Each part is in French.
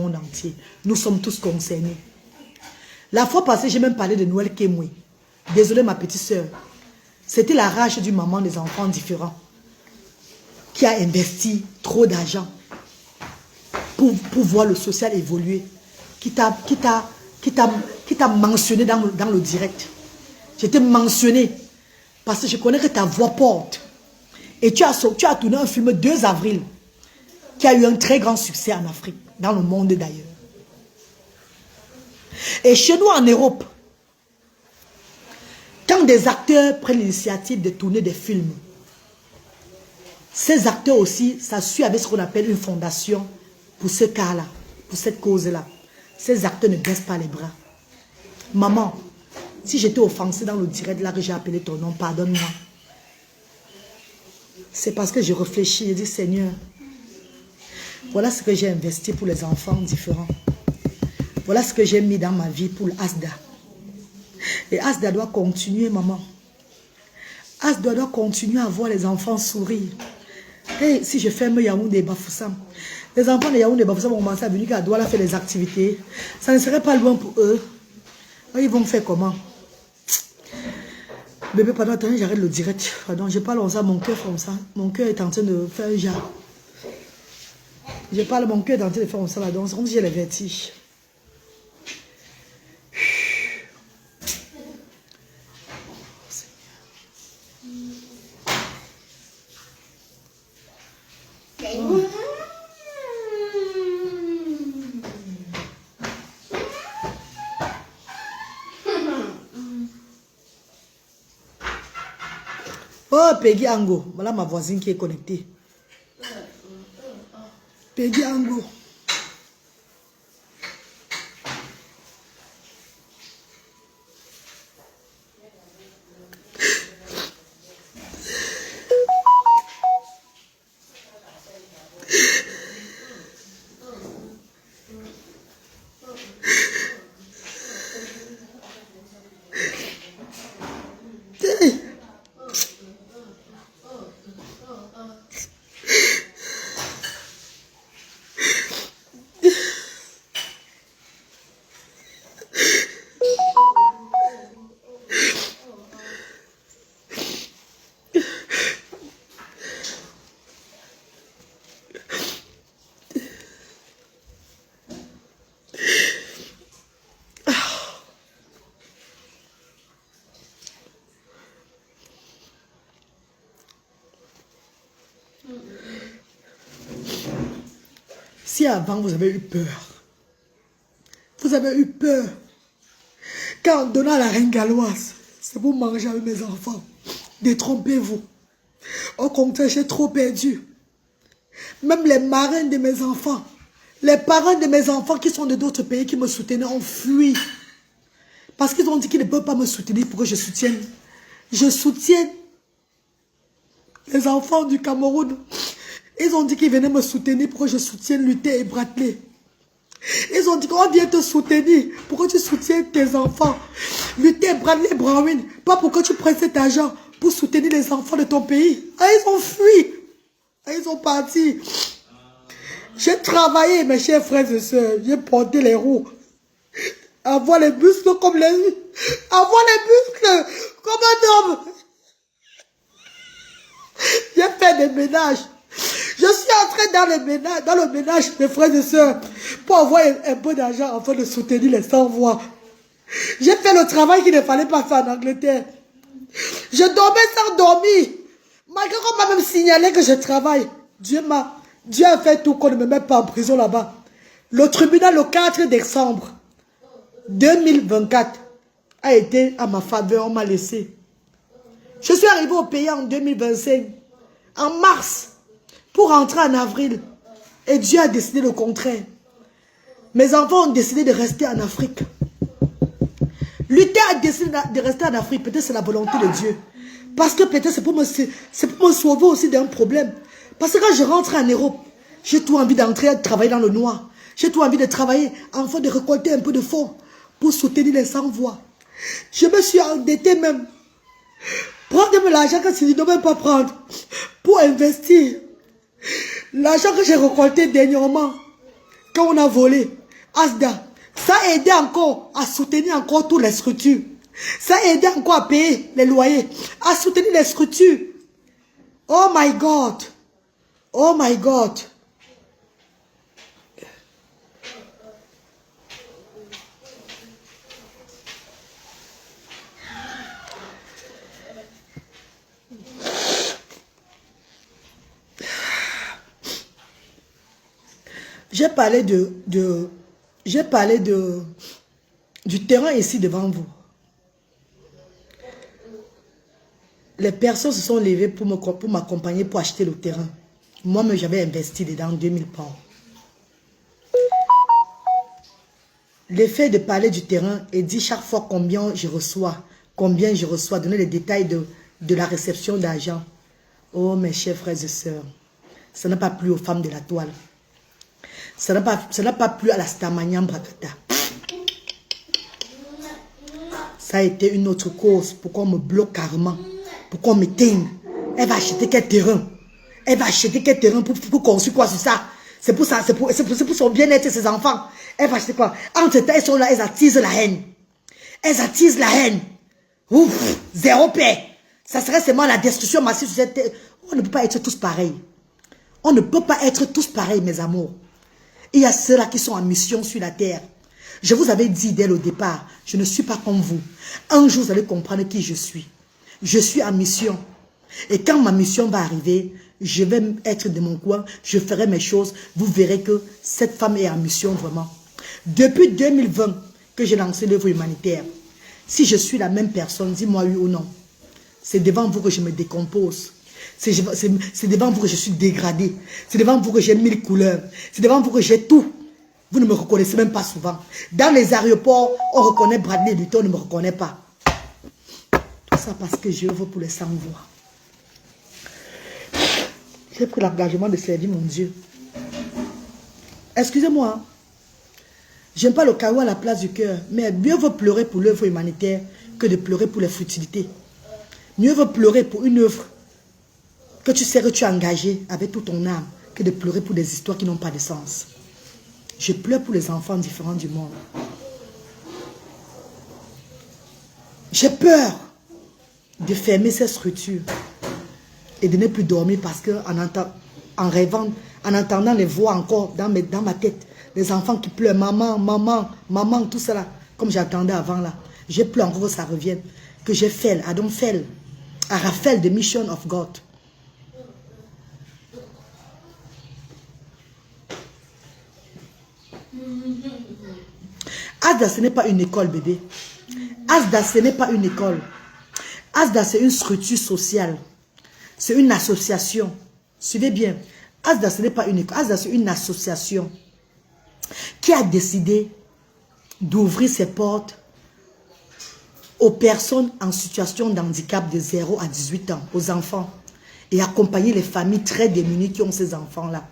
monde entier. Nous sommes tous concernés. La fois passée, j'ai même parlé de Noël Kemwe. Désolée, ma petite soeur. C'était la rage du maman des enfants différents qui a investi trop d'argent pour voir le social évoluer, qui t'a mentionné dans le direct. Je t'ai mentionné parce que je connais que ta voix porte. Et tu as tourné un film 2 avril qui a eu un très grand succès en Afrique, dans le monde d'ailleurs. Et chez nous en Europe, quand des acteurs prennent l'initiative de tourner des films, ces acteurs aussi, ça suit avec ce qu'on appelle une fondation pour ce cas-là, pour cette cause-là. Ces acteurs ne baissent pas les bras. Maman, si j'étais offensée dans le direct là que j'ai appelé ton nom, pardonne-moi. C'est parce que je réfléchis, je dis Seigneur, voilà ce que j'ai investi pour les enfants différents. Voilà ce que j'ai mis dans ma vie pour l'Asda. Et Asda doit continuer, maman. Asda doit continuer à voir les enfants sourire. Et si je ferme Yaoundé et Bafoussam, les enfants de Yaoundé et Bafoussam vont commencer à venir qu'à Douala faire les activités. Ça ne serait pas loin pour eux. Ils vont faire comment? Bébé, pardon, attendez, j'arrête le direct. Pardon, je parle comme ça, mon cœur comme ça. Mon cœur est en train de faire un genre. Je parle, mon cœur est en train de faire comme ça. Donc, c'est comme si j'ai les vertiges. Oh, Peggy Ango. Voilà ma voisine qui est connectée. Peggy Ango. Si avant vous avez eu peur, quand on donna la reine galloise, c'est pour manger avec mes enfants, détrompez-vous. Au contraire, j'ai trop perdu. Même les marraines de mes enfants, les parents de mes enfants qui sont de d'autres pays qui me soutenaient ont fui. Parce qu'ils ont dit qu'ils ne peuvent pas me soutenir pour que je soutienne. Je soutiens les enfants du Cameroun. Ils ont dit qu'ils venaient me soutenir pour que je soutienne Luther et Bradley. Ils ont dit qu'on vient te soutenir pour que tu soutiennes tes enfants. Luther, Bradley, Brown. Pas pour que tu prennes cet argent pour soutenir les enfants de ton pays. Ah, ils ont fui. Ah, ils sont partis. J'ai travaillé, mes chers frères et sœurs. J'ai porté les roues. Avoir les muscles comme les... Avoir les muscles comme un homme. J'ai fait des ménages. Je suis entré dans le ménage, mes frères et sœurs, pour avoir un peu d'argent afin de soutenir les sans-voix. J'ai fait le travail qu'il ne fallait pas faire en Angleterre. Je dormais sans dormir. Malgré qu'on m'a même signalé que je travaille. Dieu a fait tout qu'on ne me mette pas en prison là-bas. Le tribunal, le 4 décembre 2024, a été à ma faveur, on m'a laissé. Je suis arrivé au pays en 2025, en mars, pour rentrer en avril. Et Dieu a décidé le contraire. Mes enfants ont décidé de rester en Afrique. Luther a décidé de rester en Afrique. Peut-être c'est la volonté de Dieu. Parce que peut-être c'est pour me sauver aussi d'un problème. Parce que quand je rentre en Europe, j'ai tout envie d'entrer, de travailler dans le noir. J'ai tout envie de travailler, enfin de récolter un peu de fonds pour soutenir les sans-voix. Je me suis endetté même. Prendre l'argent que tu ne dois même pas prendre pour investir. L'argent que j'ai récolté dernièrement, quand on a volé, Asda, ça a aidé encore à soutenir encore toutes les structures. Ça a aidé encore à payer les loyers, à soutenir les structures. Oh my God. Oh my God. J'ai parlé du terrain ici devant vous. Les personnes se sont levées pour m'accompagner pour acheter le terrain. Moi-même, j'avais investi dedans 2000 pounds. L'effet de parler du terrain et dire chaque fois combien je reçois, donner les détails de la réception d'argent. Oh, mes chers frères et sœurs, ça n'a pas plu aux femmes de la toile. Ça n'a pas plu à la Stamanian Brakata. Ça a été une autre cause. Pourquoi on me bloque carrément? Pourquoi on m'éteigne? Elle va acheter quel terrain? Elle va acheter quel terrain pour construire quoi sur ça? C'est pour ça, c'est pour son bien-être et ses enfants. Elle va acheter quoi? Entre-temps, elles sont là, elles attisent la haine. Elles attisent la haine. Ouf, zéro paix. Ça serait seulement la destruction massive sur cette terre. On ne peut pas être tous pareils. On ne peut pas être tous pareils, mes amours. Il y a ceux-là qui sont en mission sur la terre. Je vous avais dit dès le départ, je ne suis pas comme vous. Un jour, vous allez comprendre qui je suis. Je suis en mission. Et quand ma mission va arriver, je vais être de mon coin, je ferai mes choses. Vous verrez que cette femme est en mission vraiment. Depuis 2020 que j'ai lancé l'œuvre humanitaire, si je suis la même personne, dis-moi oui ou non. C'est devant vous que je me décompose. C'est devant vous que je suis dégradé. C'est devant vous que j'ai 1000 couleurs. C'est devant vous que j'ai tout. Vous ne me reconnaissez même pas souvent. Dans les aéroports, on reconnaît Bradley Buton, on ne me reconnaît pas. Tout ça parce que je veux pour les sans-voix. J'ai pris l'engagement de servir mon Dieu. Excusez-moi. J'aime pas le chaos à la place du cœur. Mais mieux vaut pleurer pour l'œuvre humanitaire que de pleurer pour les futilités. Mieux vaut pleurer pour une œuvre que tu sais que tu es engagé avec toute ton âme que de pleurer pour des histoires qui n'ont pas de sens. Je pleure pour les enfants différents du monde. J'ai peur de fermer ces structures et de ne plus dormir parce que en rêvant, en entendant les voix encore dans ma tête, les enfants qui pleurent, maman, maman, maman, tout cela, comme j'attendais avant là. J'ai peur encore que ça revienne. Que j'ai fait, I don't fail. I have failed the mission of God. Asda, ce n'est pas une école, bébé. Asda, ce n'est pas une école. Asda, c'est une structure sociale. C'est une association. Suivez bien. Asda, ce n'est pas une école. Asda, c'est une association qui a décidé d'ouvrir ses portes aux personnes en situation de handicap de 0 à 18 ans, aux enfants, et accompagner les familles très démunies qui ont ces enfants-là.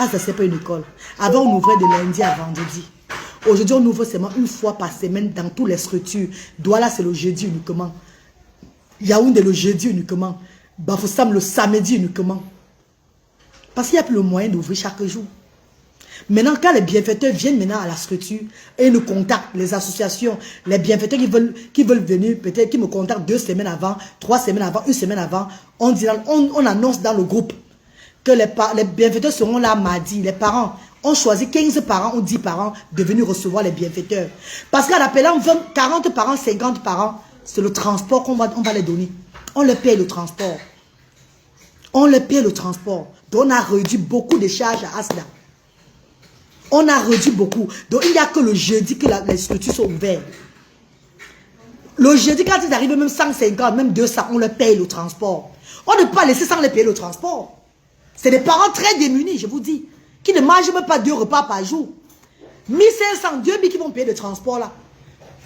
Asda, ce n'est pas une école. Avant, on ouvrait de lundi à vendredi. Aujourd'hui, on ouvre seulement une fois par semaine dans toutes les structures. Douala, c'est le jeudi uniquement. Yaoundé, le jeudi uniquement. Bafoussam, le samedi uniquement. Parce qu'il n'y a plus le moyen d'ouvrir chaque jour. Maintenant, quand les bienfaiteurs viennent maintenant à la structure et nous contactent, les associations, les bienfaiteurs qui veulent venir, peut-être qui me contactent 2 semaines avant, 3 semaines avant, 1 semaine avant, on annonce dans le groupe que les bienfaiteurs seront là mardi. Les parents ont choisi 15 parents ou 10 parents de venir recevoir les bienfaiteurs. Parce qu'en appelant 40 parents, 50 parents, c'est le transport qu'on va les donner. On leur paye le transport. On leur paye le transport. Donc on a réduit beaucoup de charges à Asda. On a réduit beaucoup. Donc il n'y a que le jeudi que les structures sont ouvertes. Le jeudi, quand ils arrivent même 150, même 200, on leur paye le transport. On ne peut pas laisser sans les payer le transport. C'est des parents très démunis, je vous dis, qui ne mangent même pas 2 repas par jour. 1500, 2000 qui vont payer le transport là.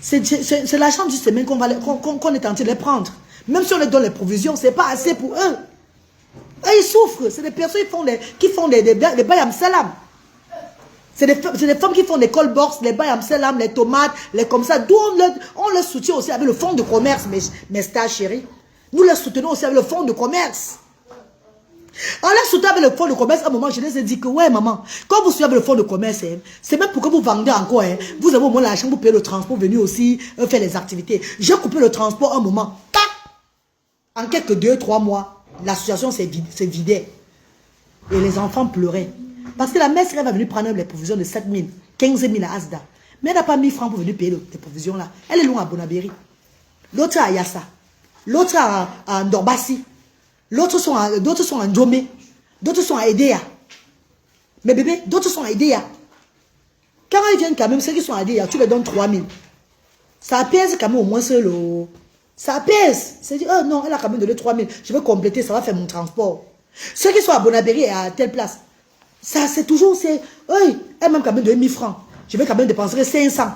C'est l'argent du semaine qu'on est tenté de les prendre. Même si on leur donne les provisions, ce n'est pas assez pour eux. Et ils souffrent. C'est des personnes qui font des bayam salam. C'est des femmes qui font des call box, les bayam salam, les tomates, les comme ça. D'où on leur soutient aussi avec le fonds de commerce, mes stars chéris. Nous les soutenons aussi avec le fonds de commerce. On l'a soutenu avec le fonds de commerce. À un moment, je les ai dit que, ouais, maman, quand vous soutenez avec le fonds de commerce, c'est même pour que vous vendez encore. Vous avez au moins l'argent pour payer le transport, venir aussi faire les activités. J'ai coupé le transport un moment. Tac! En quelques 2-3 mois, l'association s'est vidée. Et les enfants pleuraient. Parce que la mère serait venue prendre les provisions de 7 000, 15 000 à Asda. Mais elle n'a pas mis francs pour venir payer les provisions là. Elle est loin à Bonabéry. L'autre à Yassa. L'autre à Ndorbassi. D'autres sont à Ndjomé. D'autres sont à Edea. Mais bébé, d'autres sont à Edea. Quand ils viennent quand même, ceux qui sont à Edea, tu leur donnes 3 000. Ça pèse quand même au moins seul. Ça pèse. C'est dit, oh non, elle a quand même donné 3 000. Je vais compléter, ça va faire mon transport. Ceux qui sont à Bonabéry et à telle place, ça c'est toujours, oui, elle m'a quand même donné 1 000 francs. Je vais quand même dépenser 500.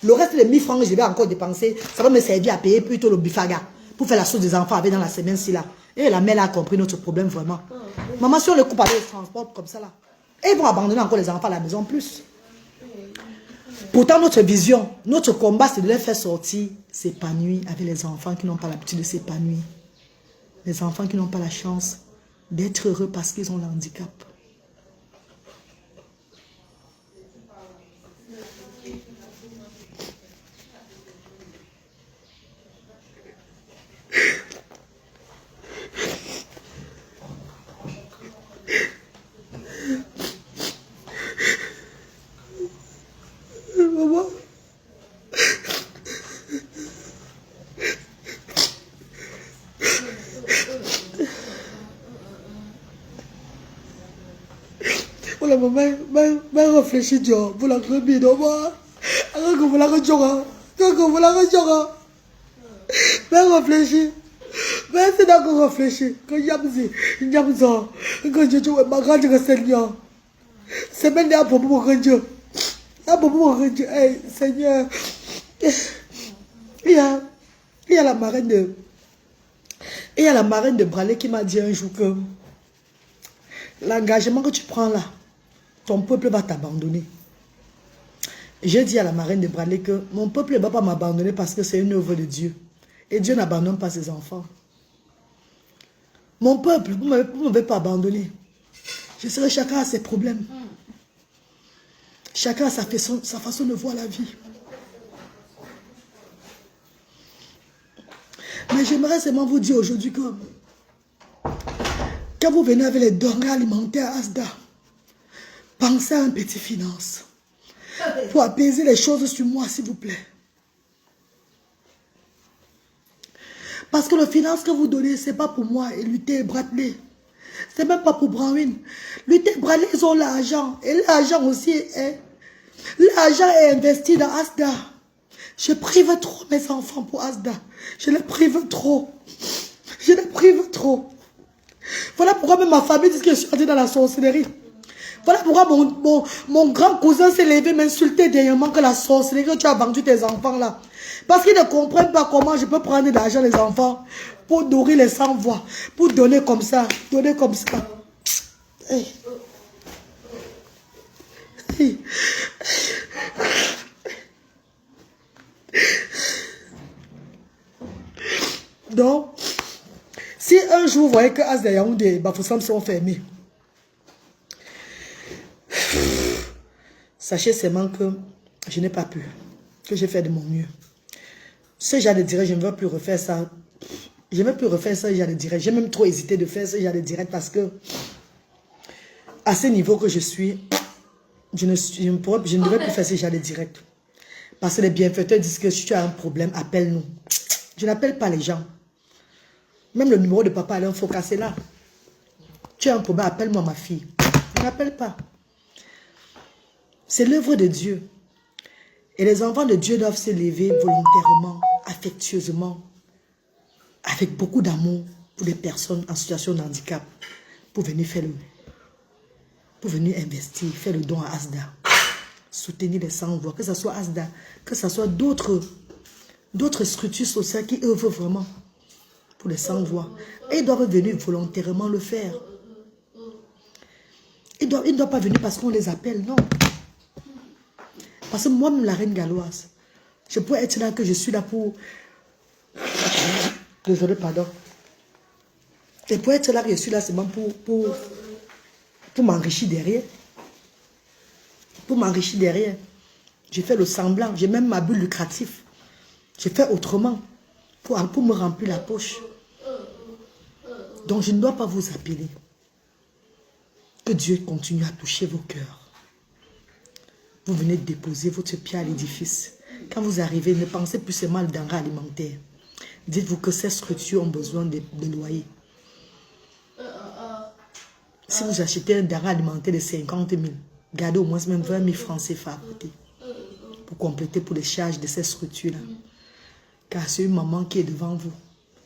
Le reste des 1 000 francs que je vais encore dépenser, ça va me servir à payer plutôt le bifaga. Pour faire la chose des enfants avec dans la semaine-ci là. Et la mère a compris notre problème vraiment. Maman, si on le coupe avec le transport comme ça là, ils vont abandonner encore les enfants à la maison plus. Pourtant, notre vision, notre combat, c'est de les faire sortir, s'épanouir avec les enfants qui n'ont pas l'habitude de s'épanouir. Les enfants qui n'ont pas la chance d'être heureux parce qu'ils ont le handicap. Maman. Voilà, maman, réfléchis, Dieu. Vous la remis, non, moi. Alors que vous la retirez. Que vous la retirez. Mais réfléchis. Mais c'est d'accord réfléchir. Quand il y a ça, quand Dieu m'a rendu le Seigneur. C'est même là pour mon Dieu. Là pour mon Dieu. Hey, Seigneur. Il y a la marraine de. Il y a la marraine de Bralé qui m'a dit un jour que l'engagement que tu prends là, ton peuple va t'abandonner. J'ai dit à la marraine de Bralé que mon peuple ne va pas m'abandonner parce que c'est une œuvre de Dieu. Et Dieu n'abandonne pas ses enfants. Mon peuple, vous ne m'avez pas abandonné. Je serai chacun à ses problèmes. Chacun a sa façon de voir la vie. Mais j'aimerais seulement vous dire aujourd'hui que quand vous venez avec les denrées alimentaires Asda, pensez à un petit finance. Pour apaiser les choses sur moi, s'il vous plaît. Parce que le finance que vous donnez, ce n'est pas pour moi et Luther et Bradley. Ce n'est même pas pour Brown. Luther et Bradley, ils ont l'argent. Et l'argent aussi est... L'argent est investi dans Asda. Je prive trop mes enfants pour Asda. Je les prive trop. Je les prive trop. Voilà pourquoi même ma famille dit que je suis entrée dans la sorcellerie. Voilà pourquoi mon grand cousin s'est levé m'insulter dernièrement que la sorcellerie que tu as vendu tes enfants là. Parce qu'ils ne comprennent pas comment je peux prendre de l'argent des enfants pour nourrir les sans-voix, pour donner comme ça, donner comme ça. Hey. Hey. Donc, si un jour vous voyez que Asda Yaoundé et Bafoussam sont fermés, sachez seulement que je n'ai pas pu, que j'ai fait de mon mieux. Ce genre de direct, je ne veux plus refaire ça. Je ne veux plus refaire ça, genre de direct. J'ai même trop hésité de faire ce genre de direct parce que à ce niveau que je suis, je ne devrais plus faire ce genre de direct. Parce que les bienfaiteurs disent que si tu as un problème, appelle-nous. Je n'appelle pas les gens. Même le numéro de papa, il faut casser là. Tu as un problème, appelle-moi ma fille. Je n'appelle pas. C'est l'œuvre de Dieu. Et les enfants de Dieu doivent se lever volontairement, affectueusement, avec beaucoup d'amour pour les personnes en situation de handicap, pour venir investir, faire le don à Asda, soutenir les sans-voix, que ce soit Asda, que ce soit d'autres structures sociales qui œuvrent vraiment pour les sans-voix. Et ils doivent venir volontairement le faire. Ils ne doivent pas venir parce qu'on les appelle, non. Parce que moi-même, la reine galloise, je peux être là que je suis là pour... Désolé, pardon. Et pour être là, je suis là seulement pour m'enrichir derrière. Pour m'enrichir derrière. J'ai fait le semblant. J'ai même ma bulle lucrative. J'ai fait autrement. Pour me remplir la poche. Donc je ne dois pas vous appeler. Que Dieu continue à toucher vos cœurs. Vous venez de déposer votre pied à l'édifice. Quand vous arrivez, ne pensez plus seulement aux denrées alimentaires. Dites-vous que ces structures ont besoin de loyer. Si vous achetez un denrée alimentaire de 50 000, gardez au moins même 20 000 francs CFA à côté. Pour compléter pour les charges de ces structures-là. Car c'est une maman qui est devant vous,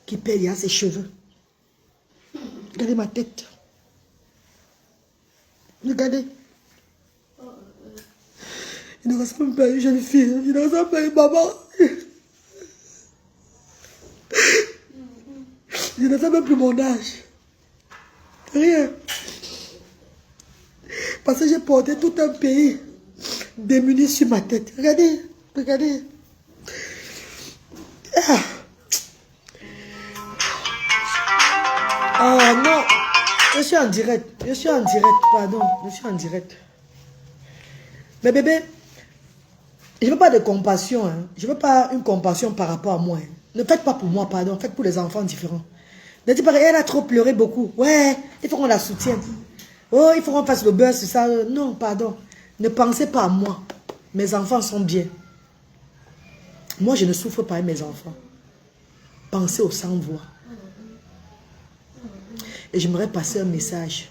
qui paye à ses cheveux. Regardez ma tête. Regardez. Il ne ressemble pas à une jeune fille. Il ne ressemble pas à une maman. Je ne sais même plus mon âge. Rien. Parce que j'ai porté tout un pays démuni sur ma tête. Regardez. Regardez. Ah non. Je suis en direct. Je suis en direct. Pardon. Je suis en direct. Mais bébé, je ne veux pas de compassion. Hein. Je ne veux pas une compassion par rapport à moi. Hein. Ne faites pas pour moi, pardon. Faites pour les enfants différents. Ne dites pas, elle a trop pleuré beaucoup. Ouais, il faut qu'on la soutienne. Oh, il faut qu'on fasse le beurre sur ça. Non, pardon. Ne pensez pas à moi. Mes enfants sont bien. Moi, je ne souffre pas avec mes enfants. Pensez aux sans-voix. Et j'aimerais passer un message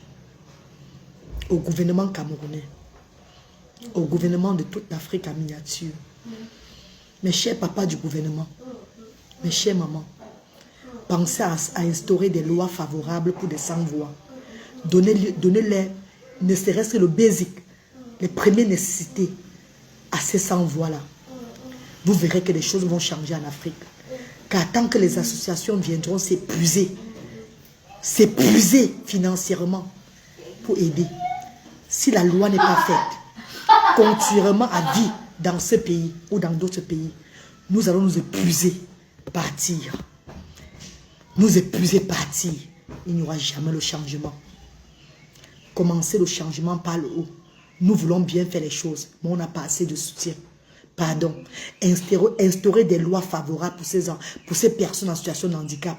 au gouvernement camerounais, au gouvernement de toute l'Afrique en miniature. Mes chers papas du gouvernement, mes chères mamans, pensez à instaurer des lois favorables pour des sans-voix. Donnez-les, ne serait-ce que le basic, les premières nécessités à ces sans-voix-là. Vous verrez que les choses vont changer en Afrique. Car tant que les associations viendront s'épuiser financièrement pour aider, si la loi n'est pas faite, continuellement à vie dans ce pays ou dans d'autres pays, nous allons nous épuiser, partir. Nous épuiser, partir. Il n'y aura jamais le changement. Commencer le changement par le haut. Nous voulons bien faire les choses, mais on n'a pas assez de soutien. Pardon. Instaurer des lois favorables pour ces personnes en situation de handicap.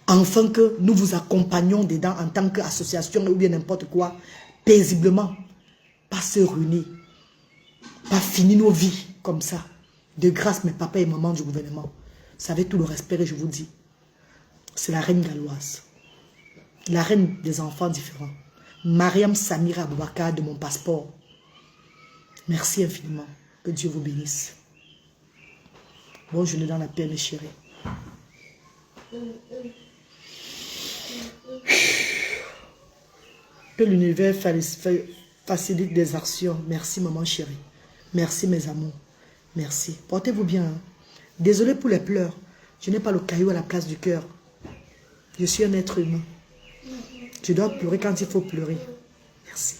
Afin que nous vous accompagnions dedans en tant qu'association ou bien n'importe quoi, paisiblement. Pas se ruiner. Pas finir nos vies comme ça. De grâce, mes papas et mamans du gouvernement. Vous savez tout le respect que je vous dis. C'est la reine galloise. La reine des enfants différents. Mariam Samira Aboubakar de mon passeport. Merci infiniment. Que Dieu vous bénisse. Bonne journée dans la paix, mes chéris. Que l'univers facilite des actions. Merci, maman chérie. Merci, mes amours. Merci. Portez-vous bien. Hein? Désolé pour les pleurs. Je n'ai pas le caillou à la place du cœur. Je suis un être humain. Je dois pleurer quand il faut pleurer. Merci.